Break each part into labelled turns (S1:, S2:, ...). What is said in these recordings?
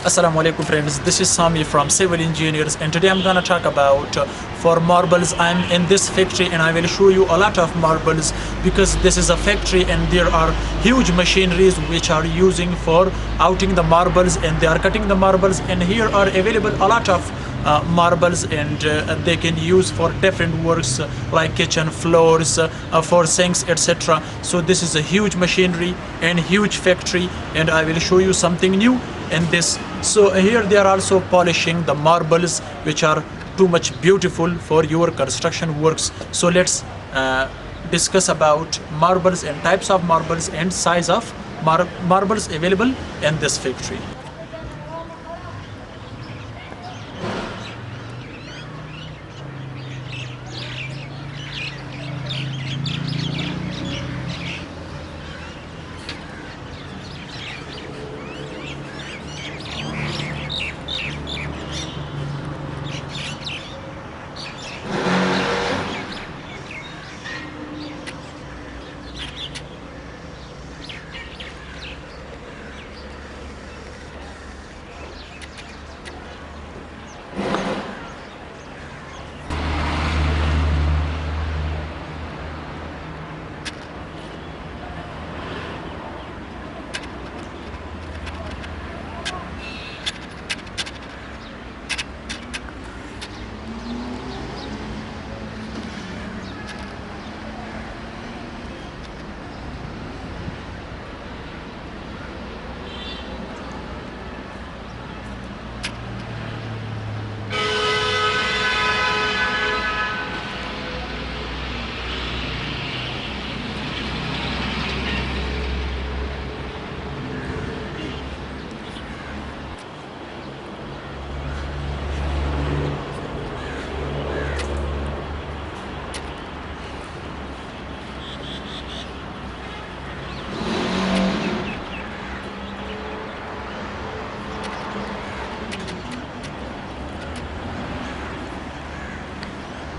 S1: Assalamu alaikum friends, this is Sami from Civil Engineers, and today I'm gonna talk about for marbles. I'm in this factory and I will show you a lot of marbles because this is a factory and there are huge machineries which are using for outing the marbles, and they are cutting the marbles, and here are available a lot of marbles, and they can use for different works like kitchen floors, for sinks, etc. So this is a huge machinery and huge factory, and I will show you something new in this. So here they are also polishing the marbles which are too much beautiful for your construction works. So let's discuss about marbles and types of marbles and size of marbles available in this factory.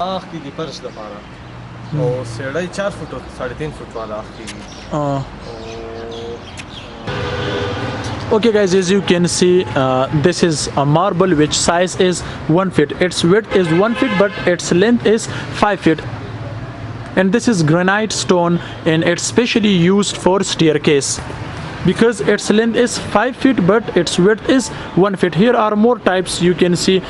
S2: आँख की परस दफारा और सेड़ाई 4 foot 3.5 foot वाला आँख की
S1: Okay guys, as you can see, this is a marble which size is 1 feet. Its width is 1 feet but its length is 5 feet. And this is granite stone, and it's specially used for staircase because its length is 5 feet but its width is 1 feet. Here are more types you can see.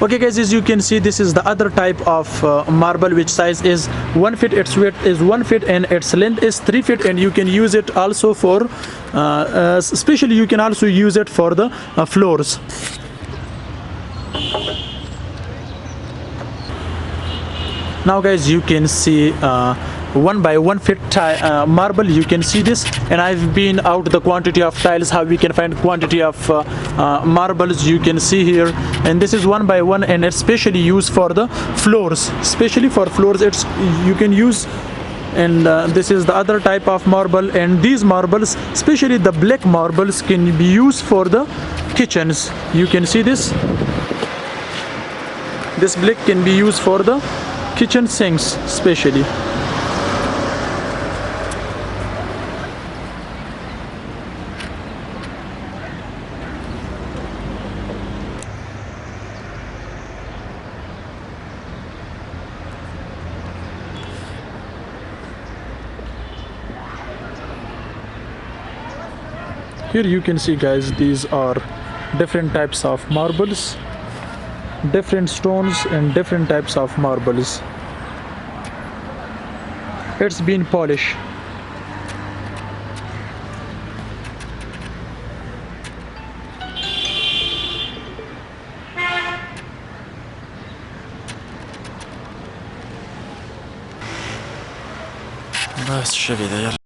S1: Okay guys, as you can see, this is the other type of marble which size is 1 feet, its width is 1 feet and its length is 3 feet, and you can use it also for especially you can also use it for the floors. Now guys, you can see 1 by 1 feet marble. You can see this, and I've been out the quantity of tiles, how we can find quantity of marbles. You can see here, and this is 1 by 1, and it's specially used for the floors. Especially for floors, it's you can use. And this is the other type of marble, and these marbles, especially the black marbles, can be used for the kitchens. You can see this. This black can be used for the kitchen sinks especially. Here you can see guys, these are different types of marbles, different stones and different types of marbles. It's been polished. بس شو بدي